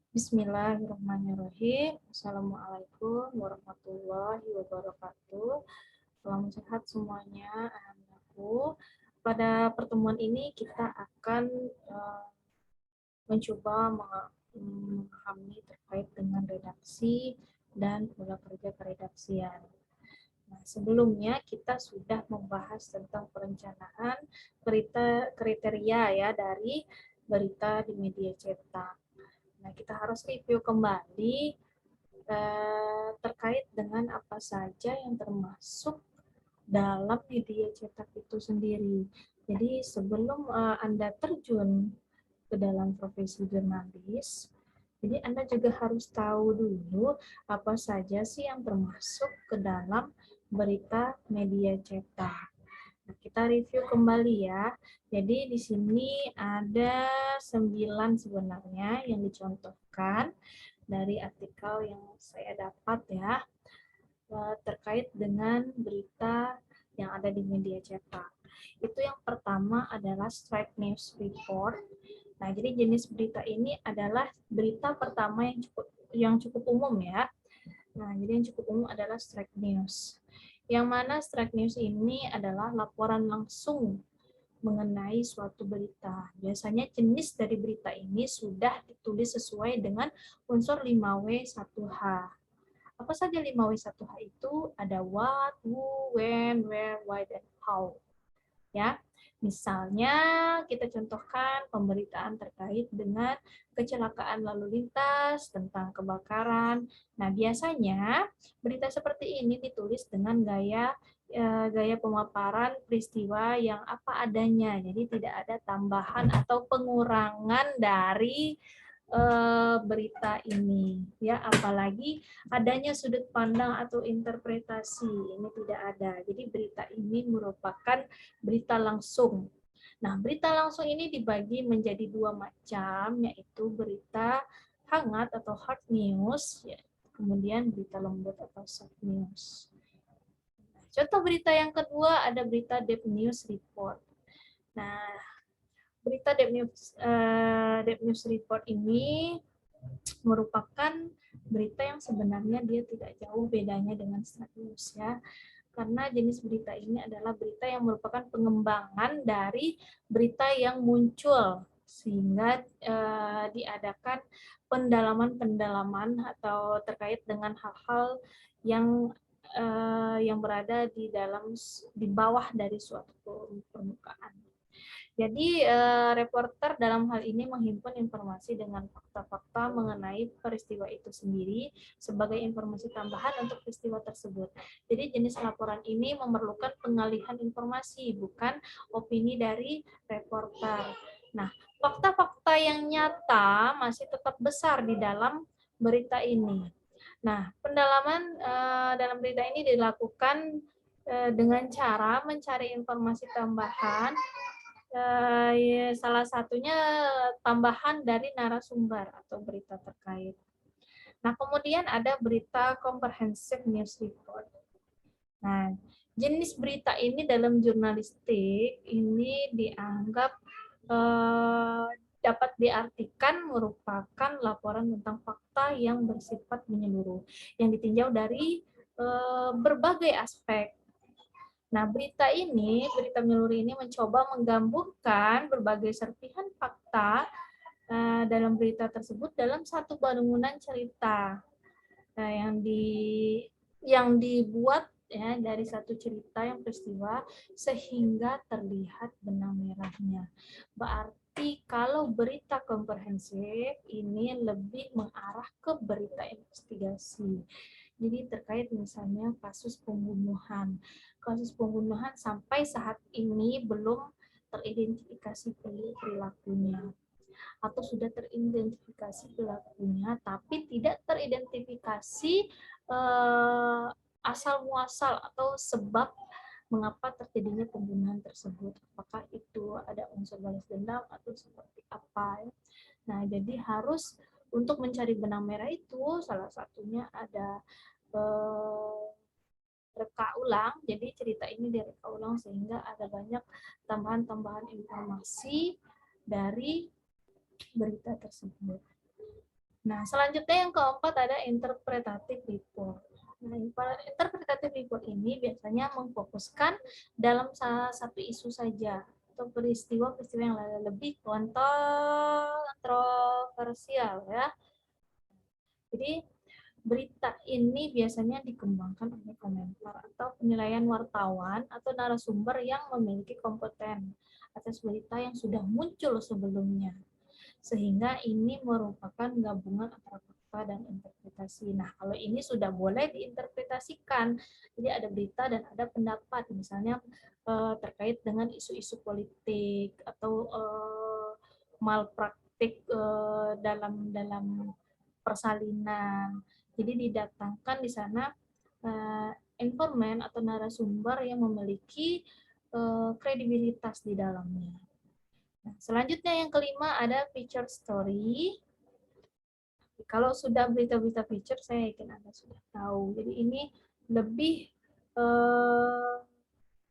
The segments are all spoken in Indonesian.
Bismillahirrahmanirrahim. Assalamualaikum warahmatullahi wabarakatuh. Salam sehat semuanya, anak-anakku. Pada pertemuan ini kita akan mencoba memahami terkait dengan redaksi dan pola kerja keredaksian. Nah, sebelumnya kita sudah membahas tentang perencanaan kriteria ya dari berita di media cetak. Nah, kita harus review kembali terkait dengan apa saja yang termasuk dalam media cetak itu sendiri. Jadi sebelum Anda terjun ke dalam profesi jurnalis, jadi Anda juga harus tahu dulu apa saja sih yang termasuk ke dalam berita media cetak. Nah, kita review kembali ya. Jadi di sini ada 9 sebenarnya yang dicontohkan dari artikel yang saya dapat ya, terkait dengan berita yang ada di media cetak. Itu yang pertama adalah straight news report. Nah, jadi jenis berita ini adalah berita pertama yang cukup umum ya. Nah, jadi yang cukup umum adalah straight news. Yang mana straight news ini adalah laporan langsung mengenai suatu berita. Biasanya jenis dari berita ini sudah ditulis sesuai dengan unsur 5W1H. Apa saja 5W1H itu? Ada what, who, when, where, why, dan how. Ya, misalnya kita contohkan pemberitaan terkait dengan kecelakaan lalu lintas, tentang kebakaran. Nah, biasanya berita seperti ini ditulis dengan gaya pemaparan peristiwa yang apa adanya. Jadi tidak ada tambahan atau pengurangan dari berita ini ya, apalagi adanya sudut pandang atau interpretasi ini tidak ada. Jadi berita ini merupakan berita langsung. Nah, berita langsung ini dibagi menjadi dua macam, yaitu berita hangat atau hard news, ya, kemudian berita lembut atau soft news. Contoh berita yang kedua ada berita deep news report. Nah, berita deep news report ini merupakan berita yang sebenarnya dia tidak jauh bedanya dengan straight news ya. Karena jenis berita ini adalah berita yang merupakan pengembangan dari berita yang muncul sehingga diadakan pendalaman-pendalaman atau terkait dengan hal-hal yang berada di bawah dari suatu permukaan. Jadi reporter dalam hal ini menghimpun informasi dengan fakta-fakta mengenai peristiwa itu sendiri sebagai informasi tambahan untuk peristiwa tersebut. Jadi jenis laporan ini memerlukan pengalihan informasi, bukan opini dari reporter. Nah, fakta-fakta yang nyata masih tetap besar di dalam berita ini. Nah, pendalaman dalam berita ini dilakukan dengan cara mencari informasi tambahan, salah satunya tambahan dari narasumber atau berita terkait. Nah, kemudian ada berita comprehensive news report. Nah, jenis berita ini dalam jurnalistik ini dianggap dapat diartikan merupakan laporan tentang fakta yang bersifat menyeluruh, yang ditinjau dari berbagai aspek. Nah, berita menyeluruh ini mencoba menggabungkan berbagai serpihan fakta dalam berita tersebut dalam satu bangunan cerita yang dibuat ya dari satu cerita yang peristiwa sehingga terlihat benang merahnya. Berarti kalau berita komprehensif ini lebih mengarah ke berita investigasi. Jadi terkait misalnya kasus pembunuhan. Kasus pembunuhan sampai saat ini belum teridentifikasi perilakunya. Atau sudah teridentifikasi pelakunya, tapi tidak teridentifikasi asal-muasal atau sebab mengapa terjadinya pembunuhan tersebut. Apakah itu ada unsur balas dendam atau seperti apa. Nah, jadi harus untuk mencari benang merah itu salah satunya ada reka ulang. Jadi cerita ini direka ulang sehingga ada banyak tambahan-tambahan informasi dari berita tersebut. Nah, selanjutnya yang keempat ada interpretative report. Nah, interpretative report ini biasanya memfokuskan dalam salah satu isu saja atau peristiwa-peristiwa yang lebih kontroversial ya. Jadi berita ini biasanya dikembangkan oleh komentar atau penilaian wartawan atau narasumber yang memiliki kompeten atas berita yang sudah muncul sebelumnya. Sehingga ini merupakan gabungan antara fakta dan interpretasi. Nah, kalau ini sudah boleh diinterpretasikan. Jadi ada berita dan ada pendapat, misalnya terkait dengan isu-isu politik atau malpraktik dalam persalinan. Jadi didatangkan di sana informan atau narasumber yang memiliki kredibilitas di dalamnya. Nah, selanjutnya yang kelima ada feature story. Kalau sudah berita-berita feature, saya yakin Anda sudah tahu. Jadi ini lebih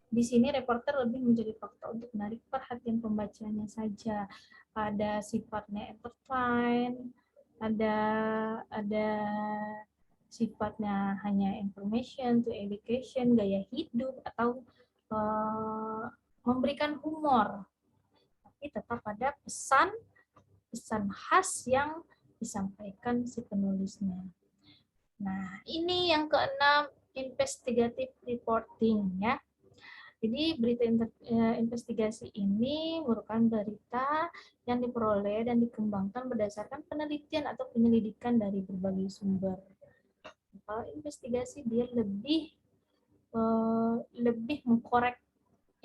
di sini reporter lebih menjadi fakta untuk menarik perhatian pembacanya saja. Ada sifatnya entertain, ada sifatnya hanya information to education, gaya hidup atau memberikan humor. Tapi tetap ada pesan khas yang disampaikan si penulisnya. Nah, ini yang keenam, investigative reporting ya. Jadi berita investigasi ini merupakan berita yang diperoleh dan dikembangkan berdasarkan penelitian atau penyelidikan dari berbagai sumber. Kalau investigasi dia lebih mengkorek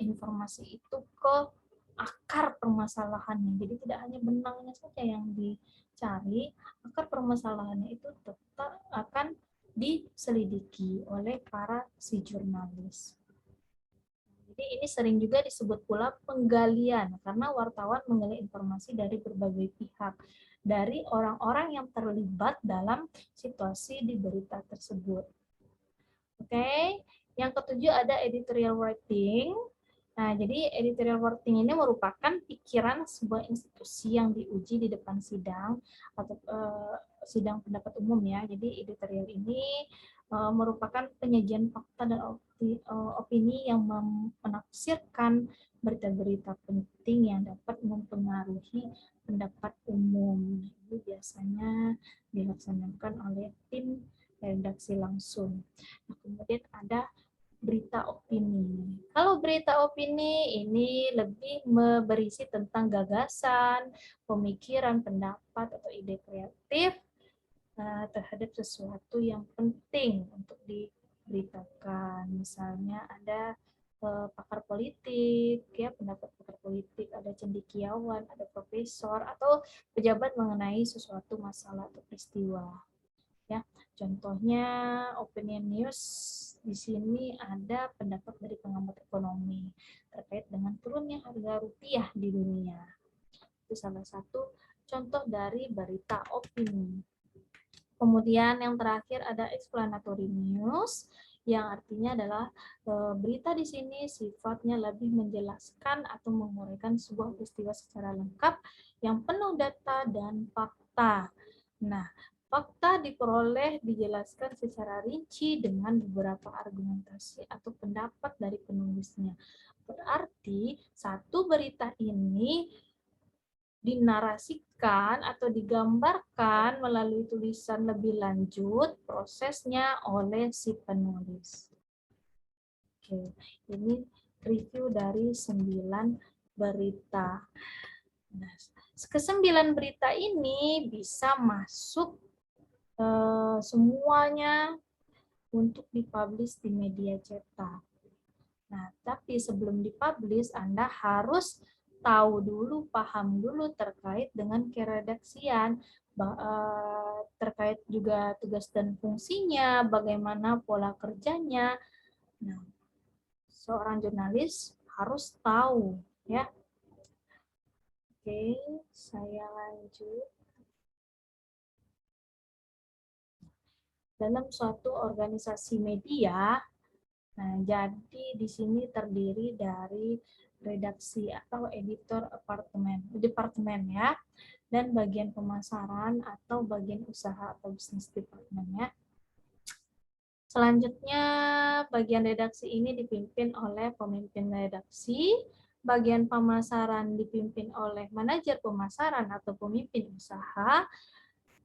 informasi itu ke akar permasalahannya. Jadi tidak hanya benangnya saja yang dicari, akar permasalahannya itu tetap akan diselidiki oleh para si jurnalis. Jadi ini sering juga disebut pula penggalian, karena wartawan menggali informasi dari berbagai pihak, dari orang-orang yang terlibat dalam situasi di berita tersebut. Oke, yang ketujuh ada editorial writing. Nah, jadi editorial writing ini merupakan pikiran sebuah institusi yang diuji di depan sidang atau sidang pendapat umum ya. Jadi editorial ini merupakan penyajian fakta dan opini yang menafsirkan berita-berita penting yang dapat mempengaruhi pendapat umum. Itu biasanya dilaksanakan oleh tim redaksi langsung. Nah, kemudian ada berita opini. Kalau berita opini ini lebih berisi tentang gagasan, pemikiran, pendapat, atau ide kreatif terhadap sesuatu yang penting untuk diberitakan. Misalnya ada pakar politik, ya pendapat pakar politik, ada cendekiawan, ada profesor, atau pejabat mengenai sesuatu masalah atau peristiwa. Ya, contohnya opinion news di sini ada pendapat dari pengamat ekonomi terkait dengan turunnya harga rupiah di dunia. Itu salah satu contoh dari berita opini. Kemudian yang terakhir ada explanatory news, yang artinya adalah berita di sini sifatnya lebih menjelaskan atau menguraikan sebuah peristiwa secara lengkap yang penuh data dan fakta. Nah, fakta diperoleh dijelaskan secara rinci dengan beberapa argumentasi atau pendapat dari penulisnya. Berarti satu berita ini dinarasikan atau digambarkan melalui tulisan lebih lanjut prosesnya oleh si penulis. Oke, ini review dari 9 berita. Nah, ke-9 berita ini bisa masuk semuanya untuk dipublish di media cetak. Nah, tapi sebelum dipublish, Anda harus tahu dulu, paham dulu terkait dengan keredaksian, terkait juga tugas dan fungsinya, bagaimana pola kerjanya. Nah, seorang jurnalis harus tahu, ya. Oke, saya lanjut. Dalam suatu organisasi media, nah, jadi di sini terdiri dari redaksi atau editor departemen ya, dan bagian pemasaran atau bagian usaha atau bisnis departemen ya. Selanjutnya, bagian redaksi ini dipimpin oleh pemimpin redaksi, bagian pemasaran dipimpin oleh manajer pemasaran atau pemimpin usaha.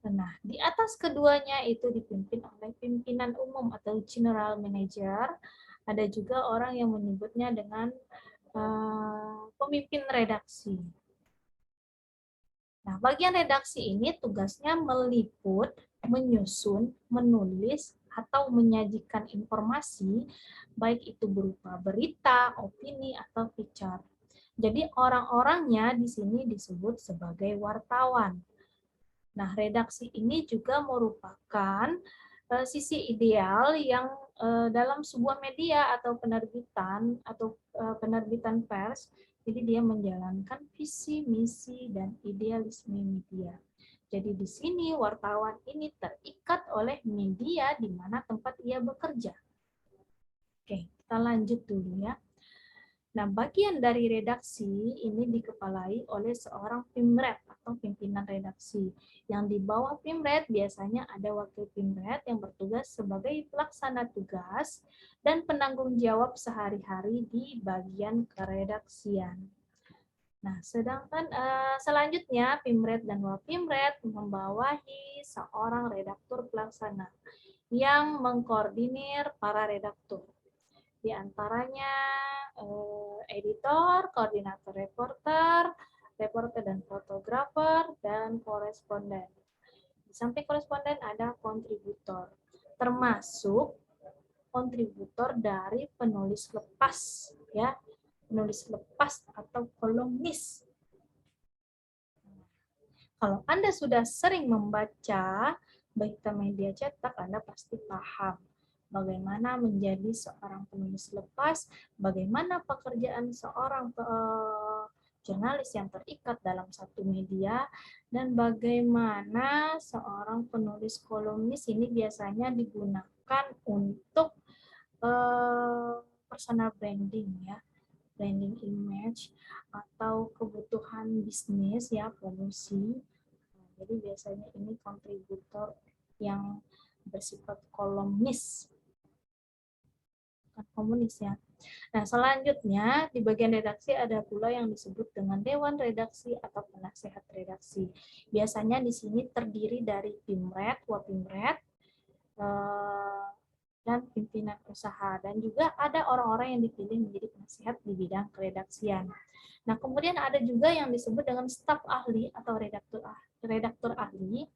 Nah, di atas keduanya itu dipimpin oleh pimpinan umum atau general manager. Ada juga orang yang menyebutnya dengan pemimpin redaksi. Nah, bagian redaksi ini tugasnya meliput, menyusun, menulis, atau menyajikan informasi, baik itu berupa berita, opini, atau feature. Jadi orang-orangnya di sini disebut sebagai wartawan. Nah, redaksi ini juga merupakan sisi ideal yang dalam sebuah media atau penerbitan pers, jadi dia menjalankan visi, misi, dan idealisme media. Jadi di sini wartawan ini terikat oleh media di mana tempat ia bekerja. Oke, kita lanjut dulu ya. Nah, bagian dari redaksi ini dikepalai oleh seorang pimret atau pimpinan redaksi. Yang di bawah pimret biasanya ada wakil pimret yang bertugas sebagai pelaksana tugas dan penanggung jawab sehari-hari di bagian keredaksian. Nah, sedangkan selanjutnya pimret dan wapimret membawahi seorang redaktur pelaksana yang mengkoordinir para redaktur. Di antaranya editor, koordinator reporter, reporter dan fotografer, dan koresponden. Di samping koresponden ada kontributor, termasuk kontributor dari penulis lepas, ya, penulis lepas atau kolumnis. Kalau Anda sudah sering membaca berita media cetak, Anda pasti paham bagaimana menjadi seorang penulis lepas, bagaimana pekerjaan seorang jurnalis yang terikat dalam satu media, dan bagaimana seorang penulis kolumnis ini biasanya digunakan untuk personal branding ya, branding image atau kebutuhan bisnis ya, promosi. Jadi biasanya ini kontributor yang bersifat kolumnis, komunis ya. Nah, selanjutnya di bagian redaksi ada pula yang disebut dengan dewan redaksi atau penasehat redaksi. Biasanya di sini terdiri dari pimret, wapimret, dan pimpinan usaha, dan juga ada orang-orang yang dipilih menjadi penasehat di bidang keredaksian. Nah, kemudian ada juga yang disebut dengan staf ahli atau redaktur ahli,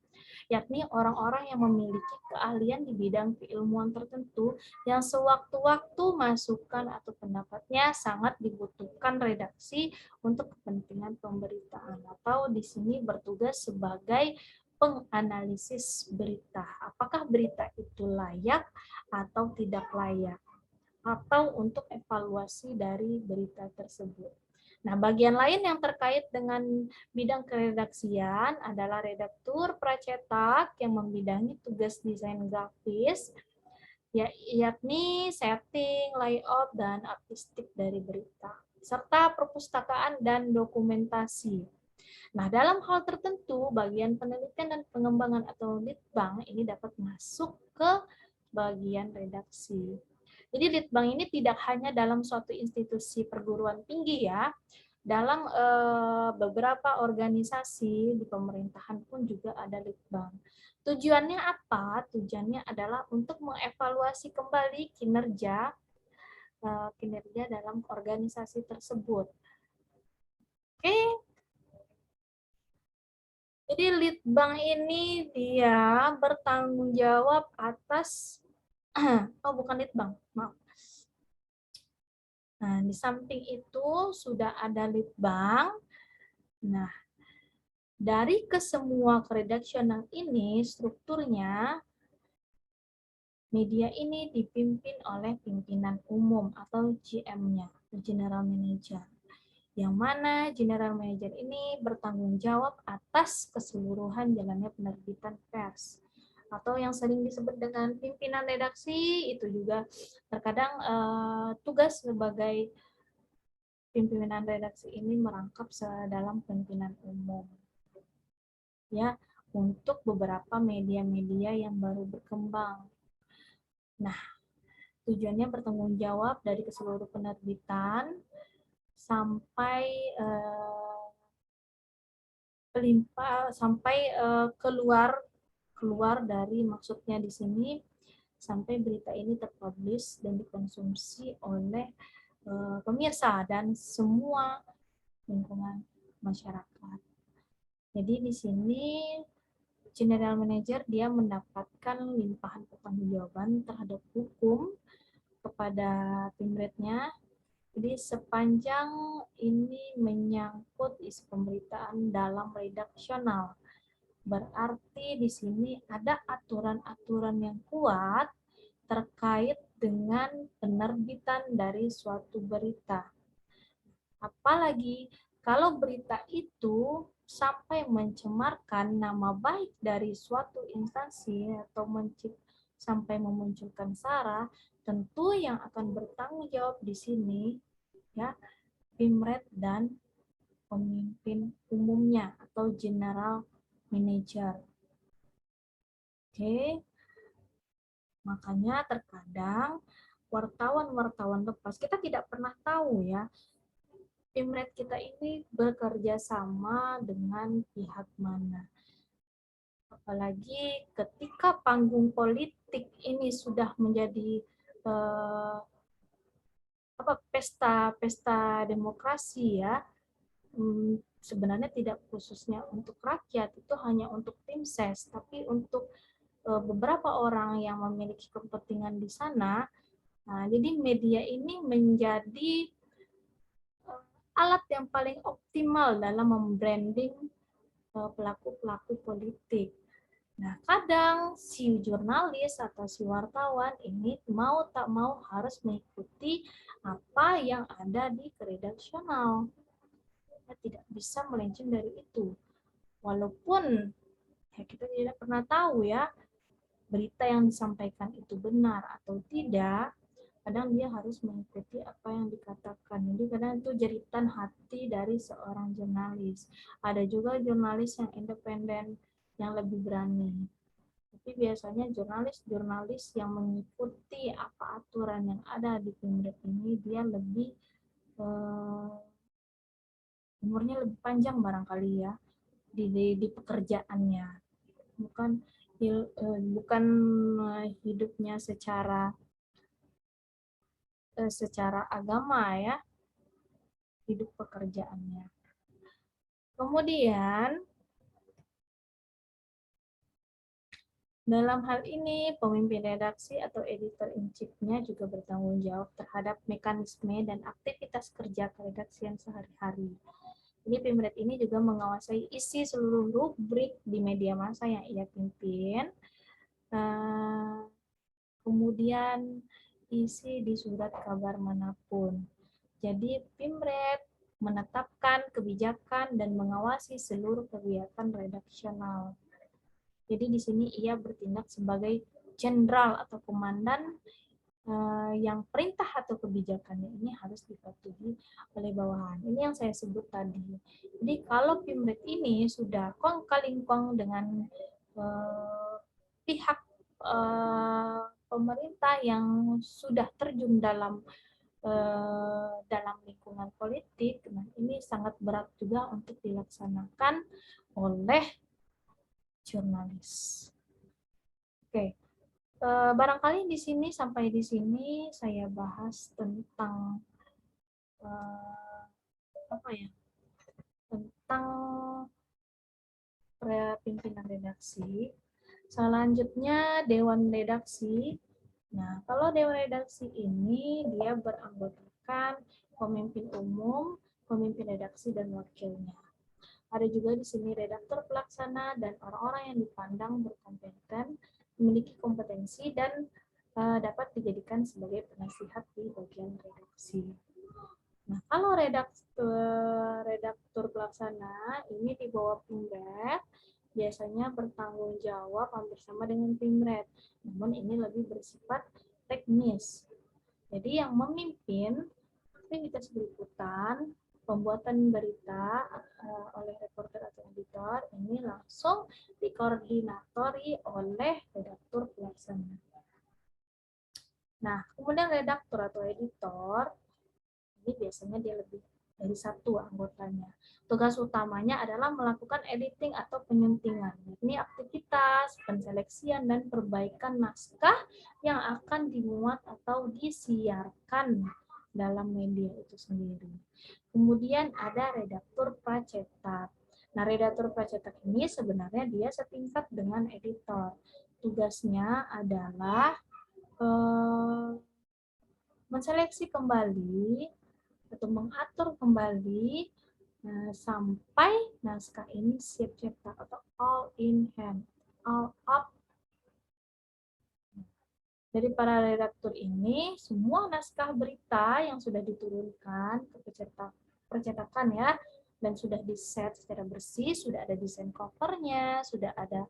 yakni orang-orang yang memiliki keahlian di bidang keilmuan tertentu yang sewaktu-waktu masukan atau pendapatnya sangat dibutuhkan redaksi untuk kepentingan pemberitaan, atau di sini bertugas sebagai penganalisis berita. Apakah berita itu layak atau tidak layak, atau untuk evaluasi dari berita tersebut. Nah, bagian lain yang terkait dengan bidang keredaksian adalah redaktur pracetak yang membidangi tugas desain grafis, yakni setting, layout, dan artistik dari berita, serta perpustakaan dan dokumentasi. Nah, dalam hal tertentu, bagian penelitian dan pengembangan atau litbang ini dapat masuk ke bagian redaksi. Jadi litbang ini tidak hanya dalam suatu institusi perguruan tinggi ya, dalam beberapa organisasi di pemerintahan pun juga ada litbang. Tujuannya apa? Tujuannya adalah untuk mengevaluasi kembali kinerja dalam organisasi tersebut. Oke. Jadi litbang ini dia bertanggung jawab atas oh bukan litbang, maaf. Nah, di samping itu sudah ada litbang. Nah, dari kesemua keredaksional ini strukturnya media ini dipimpin oleh pimpinan umum atau GM-nya, General Manager. Yang mana General Manager ini bertanggung jawab atas keseluruhan jalannya penerbitan pers. Atau yang sering disebut dengan pimpinan redaksi, itu juga terkadang tugas sebagai pimpinan redaksi ini merangkap dalam pimpinan umum. Ya, untuk beberapa media-media yang baru berkembang. Nah, tujuannya bertanggung jawab dari seluruh penerbitan sampai keluar dari maksudnya di sini sampai berita ini terpublish dan dikonsumsi oleh pemirsa dan semua lingkungan masyarakat. Jadi di sini General Manager dia mendapatkan limpahan pertanggungjawaban terhadap hukum kepada Pimretnya. Jadi sepanjang ini menyangkut isi pemberitaan dalam redaksional, berarti di sini ada aturan-aturan yang kuat terkait dengan penerbitan dari suatu berita. Apalagi kalau berita itu sampai mencemarkan nama baik dari suatu instansi atau sampai memunculkan sara, tentu yang akan bertanggung jawab di sini ya Pimret dan pemimpin umumnya atau general manager. Oke. Makanya terkadang wartawan-wartawan lepas kita tidak pernah tahu ya Pimret kita ini bekerja sama dengan pihak mana. Apalagi ketika panggung politik ini sudah menjadi pesta demokrasi ya. Sebenarnya tidak khususnya untuk rakyat, itu hanya untuk tim ses, tapi untuk beberapa orang yang memiliki kepentingan di sana. Nah, jadi media ini menjadi alat yang paling optimal dalam membranding pelaku-pelaku politik. Nah, kadang si jurnalis atau si wartawan ini mau tak mau harus mengikuti apa yang ada di redaksional. Kita tidak bisa melenceng dari itu. Walaupun ya kita tidak pernah tahu ya berita yang disampaikan itu benar atau tidak, kadang dia harus mengikuti apa yang dikatakan. Jadi kadang itu jeritan hati dari seorang jurnalis. Ada juga jurnalis yang independen, yang lebih berani. Tapi biasanya jurnalis-jurnalis yang mengikuti apa aturan yang ada di Pimret ini, dia lebih umurnya lebih panjang barangkali ya di pekerjaannya. Bukan hidupnya secara agama ya, hidup pekerjaannya. Kemudian dalam hal ini pemimpin redaksi atau editor in chief-nya juga bertanggung jawab terhadap mekanisme dan aktivitas kerja keredaksian sehari-hari. Jadi Pimret ini juga menguasai isi seluruh rubrik di media massa yang ia pimpin. Kemudian isi di surat kabar manapun. Jadi Pimret menetapkan kebijakan dan mengawasi seluruh kegiatan redaksional. Jadi di sini ia bertindak sebagai jenderal atau komandan yang perintah atau kebijakannya ini harus dipatuhi oleh bawahan. Ini yang saya sebut tadi. Jadi kalau Pimret ini sudah kong kaling kong dengan pihak pemerintah yang sudah terjun dalam lingkungan politik, nah ini sangat berat juga untuk dilaksanakan oleh jurnalis. Oke, barangkali di sini sampai di sini saya bahas tentang tentang pimpinan redaksi. Selanjutnya dewan redaksi. Nah, kalau dewan redaksi ini dia beranggotakan pemimpin umum, pemimpin redaksi dan wakilnya. Ada juga di sini redaktur pelaksana dan orang-orang yang dipandang berkompeten, memiliki kompetensi dan dapat dijadikan sebagai penasihat di bagian redaksi. Nah, kalau redaktur pelaksana ini di bawah Pimret, biasanya bertanggung jawab hampir sama dengan Pimret, namun ini lebih bersifat teknis. Jadi yang memimpin aktivitas berikutan, pembuatan berita oleh reporter atau editor ini langsung dikoordinatori oleh redaktur pelaksana. Nah, kemudian redaktur atau editor ini biasanya dia lebih dari satu anggotanya. Tugas utamanya adalah melakukan editing atau penyuntingan. Ini aktivitas penseleksian dan perbaikan naskah yang akan dimuat atau disiarkan dalam media itu sendiri. Kemudian ada redaktur pracetak. Nah, redaktur pracetak ini sebenarnya dia setingkat dengan editor. Tugasnya adalah menseleksi kembali atau mengatur kembali sampai naskah ini siap cetak atau all in hand, all up. Dari para redaktur ini, semua naskah berita yang sudah diturunkan ke percetakan ya, dan sudah di-set secara bersih, sudah ada desain covernya, sudah ada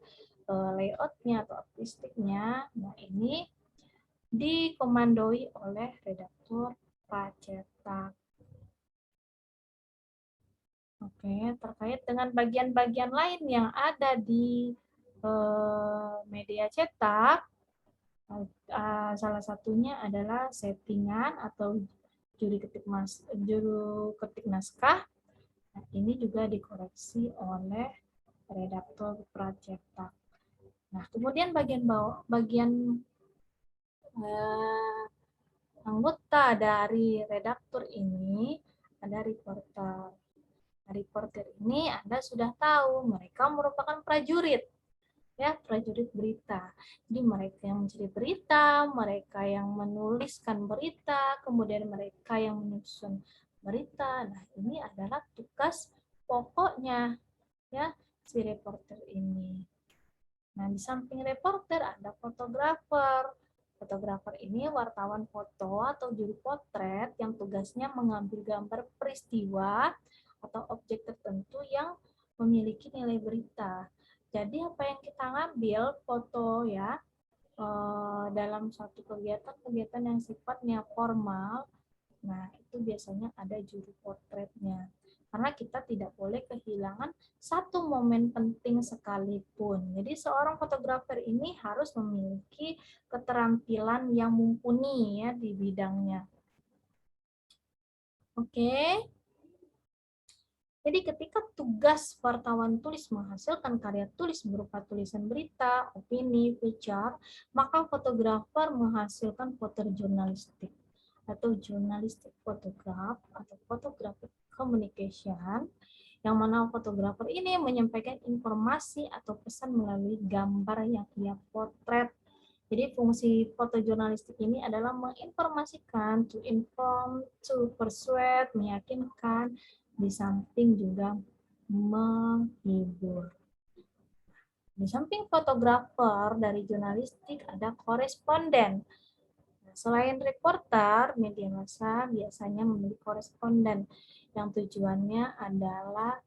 layoutnya atau artistiknya. Nah, ini dikomandoi oleh redaktur pracetak. Oke, terkait dengan bagian-bagian lain yang ada di media cetak, salah satunya adalah settingan atau juru ketik naskah. Nah, ini juga dikoreksi oleh redaktur pracetak. Nah, kemudian bagian anggota dari redaktur ini ada reporter. Reporter ini Anda sudah tahu, mereka merupakan prajurit, ya, prajurit berita. Jadi mereka yang mencari berita, mereka yang menuliskan berita, kemudian mereka yang menyusun berita. Nah, ini adalah tugas pokoknya, ya, si reporter ini. Nah, di samping reporter ada fotografer. Fotografer ini wartawan foto atau juru potret yang tugasnya mengambil gambar peristiwa atau objek tertentu yang memiliki nilai berita. Jadi apa yang kita ngambil foto ya dalam suatu kegiatan yang sifatnya formal, nah itu biasanya ada juru potretnya. Karena kita tidak boleh kehilangan satu momen penting sekalipun. Jadi seorang fotografer ini harus memiliki keterampilan yang mumpuni ya di bidangnya. Oke. Jadi ketika tugas wartawan tulis menghasilkan karya tulis berupa tulisan berita, opini, feature, maka fotografer menghasilkan foto jurnalistik atau journalistic photograph atau photographic communication, yang mana fotografer ini menyampaikan informasi atau pesan melalui gambar yang ia potret. Jadi fungsi fotojurnalistik ini adalah menginformasikan, to inform, to persuade, meyakinkan, di samping juga menghibur. Di samping fotografer dari jurnalistik ada koresponden. Nah, selain reporter, media massa biasanya memiliki koresponden yang tujuannya adalah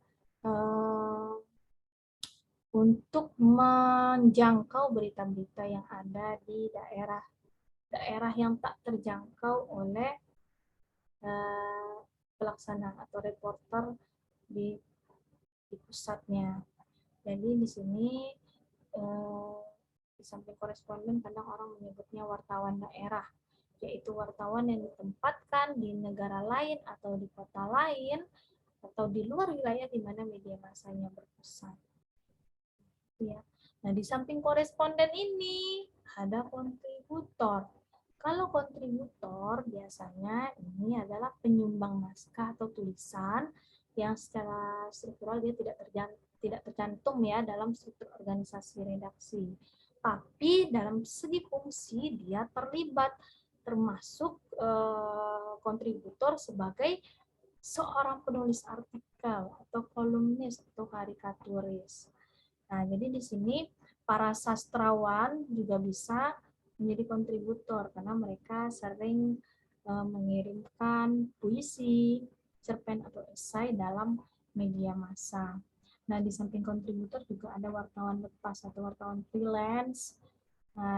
untuk menjangkau berita-berita yang ada di daerah yang tak terjangkau oleh pelaksana atau reporter di pusatnya. Jadi di sini di samping koresponden kadang orang menyebutnya wartawan daerah, yaitu wartawan yang ditempatkan di negara lain atau di kota lain atau di luar wilayah di mana media massanya berpusat. Ya. Nah, di samping koresponden ini ada kontributor. Kalau kontributor biasanya ini adalah penyumbang naskah atau tulisan yang secara struktural dia tidak tercantum ya dalam struktur organisasi redaksi. Tapi dalam segi fungsi dia terlibat, termasuk kontributor sebagai seorang penulis artikel atau kolumnis atau karikaturis. Nah, jadi di sini para sastrawan juga bisa menjadi kontributor karena mereka sering mengirimkan puisi, cerpen atau esai dalam media massa. Nah, di samping kontributor juga ada wartawan lepas atau wartawan freelance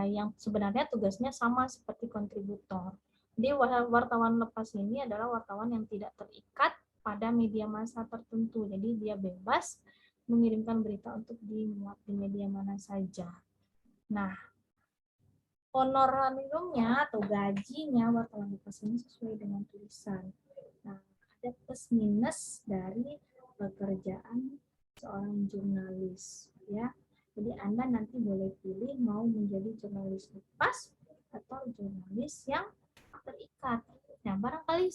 yang sebenarnya tugasnya sama seperti kontributor. Jadi wartawan lepas ini adalah wartawan yang tidak terikat pada media massa tertentu. Jadi dia bebas mengirimkan berita untuk dimuat di media mana saja. Nah, honorariumnya atau gajinya wartawan lepas ini sesuai dengan tulisan. Nah, ada plus minus dari pekerjaan seorang jurnalis, ya. Jadi Anda nanti boleh pilih mau menjadi jurnalis lepas atau jurnalis yang terikat. Nah, barangkali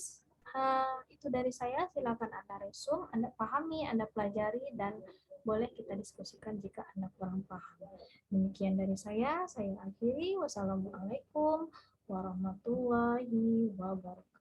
itu dari saya. Silakan Anda resume, Anda pahami, Anda pelajari, dan boleh kita diskusikan jika Anda kurang paham. Demikian dari saya akhiri. Wassalamualaikum warahmatullahi wabarakatuh.